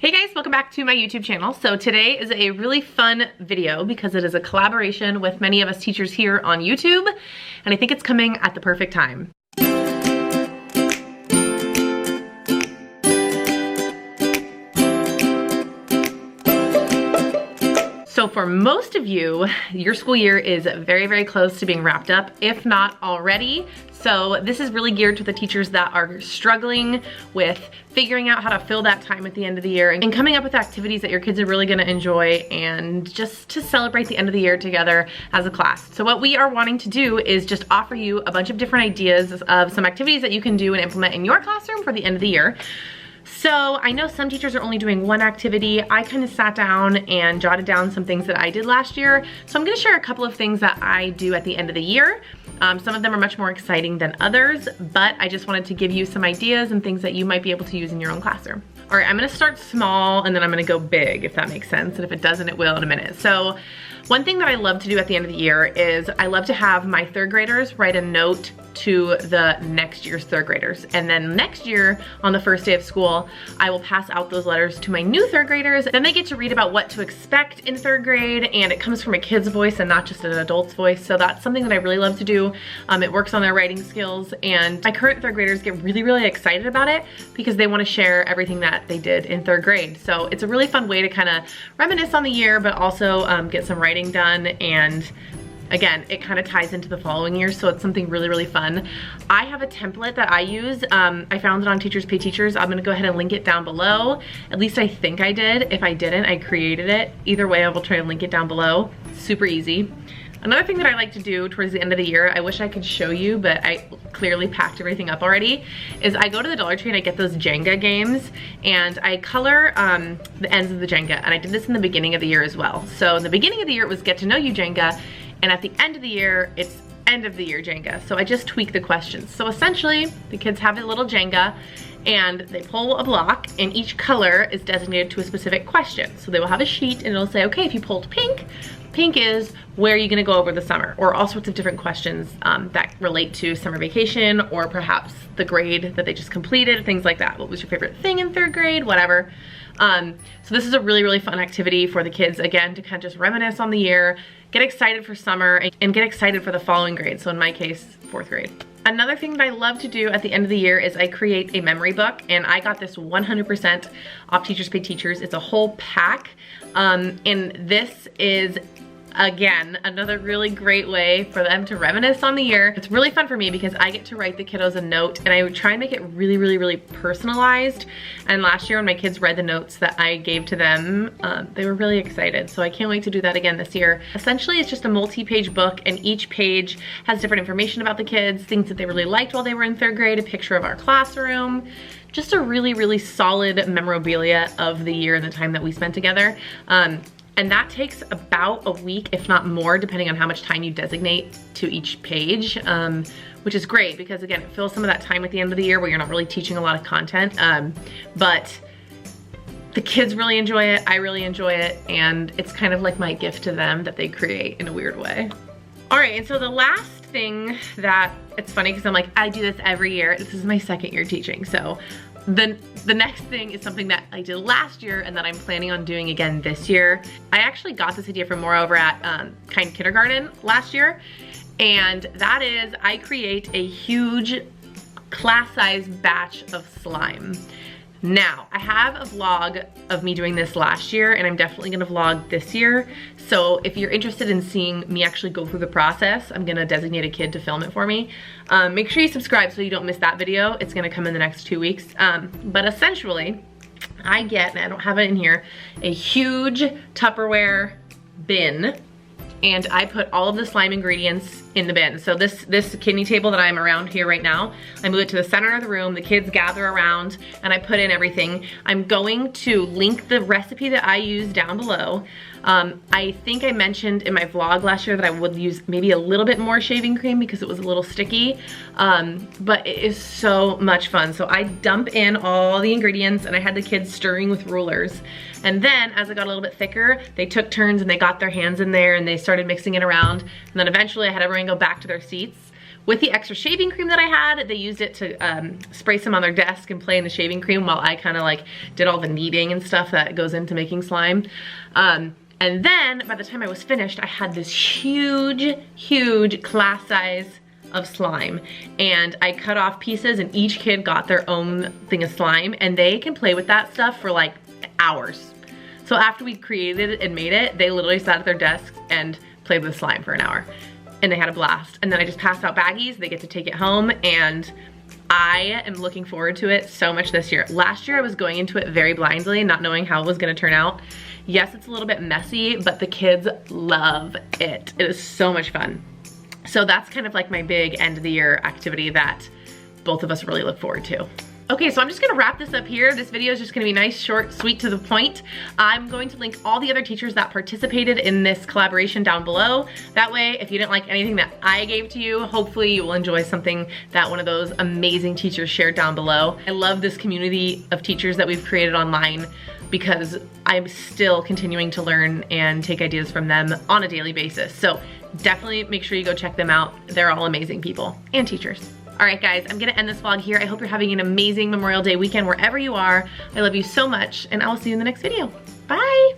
Hey guys, welcome back to my YouTube channel. So today is a really fun video because it is a collaboration with many of us teachers here on YouTube, and I think it's coming at the perfect time. So for most of you, your school year is very, very close to being wrapped up, if not already. So this is really geared to the teachers that are struggling with figuring out how to fill that time at the end of the year and coming up with activities that your kids are really gonna enjoy and just to celebrate the end of the year together as a class. So what we are wanting to do is just offer you a bunch of different ideas of some activities that you can do and implement in your classroom for the end of the year. So I know some teachers are only doing one activity. I kind of sat down and jotted down some things that I did last year. So I'm gonna share a couple of things that I do at the end of the year. Some of them are much more exciting than others, but I just wanted to give you some ideas and things that you might be able to use in your own classroom. All right, I'm gonna start small and then I'm gonna go big, if that makes sense. And if it doesn't, it will in a minute. So one thing that I love to do at the end of the year is I love to have my third graders write a note to the next year's third graders. And then next year, on the first day of school, I will pass out those letters to my new third graders. Then they get to read about what to expect in third grade, and it comes from a kid's voice and not just an adult's voice. So that's something that I really love to do. It works on their writing skills, and my current third graders get really, really excited about it because they want to share everything that they did in third grade. So it's a really fun way to kind of reminisce on the year, but also get some writing done. And again, it kind of ties into the following year, so it's something really, really fun. I have a template that I use. I found it on Teachers Pay Teachers. I'm gonna go ahead and link it down below. At least I think I did. If I didn't, I created it. Either way, I will try and link it down below. Super easy. Another thing that I like to do towards the end of the year, I wish I could show you, but I clearly packed everything up already, is I go to the Dollar Tree and I get those Jenga games, and I color the ends of the Jenga, and I did this in the beginning of the year as well. So in the beginning of the year, it was Get to Know You Jenga, and at the end of the year, it's End of the Year Jenga. So I just tweak the questions. So essentially, the kids have a little Jenga, and they pull a block, and each color is designated to a specific question. So they will have a sheet, and it'll say, okay, if you pulled pink, pink is where are you gonna go over the summer, or all sorts of different questions that relate to summer vacation, or perhaps the grade that they just completed, things like that. What was your favorite thing in third grade, whatever. So this is a really, really fun activity for the kids, again, to kind of just reminisce on the year, get excited for summer, and get excited for the following grade. So in my case, fourth grade. Another thing that I love to do at the end of the year is I create a memory book, and I got this 100% off Teachers Pay Teachers. It's a whole pack, and this is, again, another really great way for them to reminisce on the year. It's really fun for me because I get to write the kiddos a note, and I would try and make it really, really, really personalized. And last year when my kids read the notes that I gave to them, they were really excited. So I can't wait to do that again this year. Essentially, it's just a multi-page book, and each page has different information about the kids, things that they really liked while they were in third grade, a picture of our classroom, just a really, really solid memorabilia of the year and the time that we spent together. And that takes about a week, if not more, depending on how much time you designate to each page, which is great because, again, it fills some of that time at the end of the year where you're not really teaching a lot of content, but the kids really enjoy it, I really enjoy it, and it's kind of like my gift to them that they create in a weird way. All right, and so the last thing that, it's funny because I'm like, I do this every year. This is my second year teaching, so the next thing is something that I did last year and that I'm planning on doing again this year. I actually got this idea from more over at Kind Kindergarten last year, and that is I create a huge class-sized batch of slime. Now, I have a vlog of me doing this last year, and I'm definitely gonna vlog this year. So if you're interested in seeing me actually go through the process, I'm gonna designate a kid to film it for me. Make sure you subscribe so you don't miss that video. It's gonna come in the next 2 weeks. But essentially, I get, and I don't have it in here, a huge Tupperware bin, and I put all of the slime ingredients in the bin. So this kidney table that I'm around here right now, I move it to the center of the room, the kids gather around, and I put in everything. I'm going to link the recipe that I use down below. I think I mentioned in my vlog last year that I would use maybe a little bit more shaving cream because it was a little sticky, but it is so much fun. So I dump in all the ingredients, and I had the kids stirring with rulers. And then as it got a little bit thicker, they took turns and they got their hands in there and they started mixing it around. And then eventually I had everyone go back to their seats, With the extra shaving cream that I had, they used it to spray some on their desk and play in the shaving cream while I kind of like did all the kneading and stuff that goes into making slime. And then by the time I was finished, I had this huge, huge class size of slime, and I cut off pieces and each kid got their own thing of slime, and they can play with that stuff for like hours. So after we created it and made it, they literally sat at their desks and played with slime for an hour, and they had a blast. And then I just passed out baggies, they get to take it home, and I am looking forward to it so much this year. Last year I was going into it very blindly, not knowing how it was gonna turn out. Yes, it's a little bit messy, but the kids love it. It is so much fun. So that's kind of like my big end of the year activity that both of us really look forward to. Okay, so I'm just gonna wrap this up here. This video is just gonna be nice, short, sweet, to the point. I'm going to link all the other teachers that participated in this collaboration down below. That way, if you didn't like anything that I gave to you, hopefully you will enjoy something that one of those amazing teachers shared down below. I love this community of teachers that we've created online because I'm still continuing to learn and take ideas from them on a daily basis. So definitely make sure you go check them out. They're all amazing people and teachers. All right, guys, I'm gonna end this vlog here. I hope you're having an amazing Memorial Day weekend wherever you are. I love you so much, and I will see you in the next video. Bye.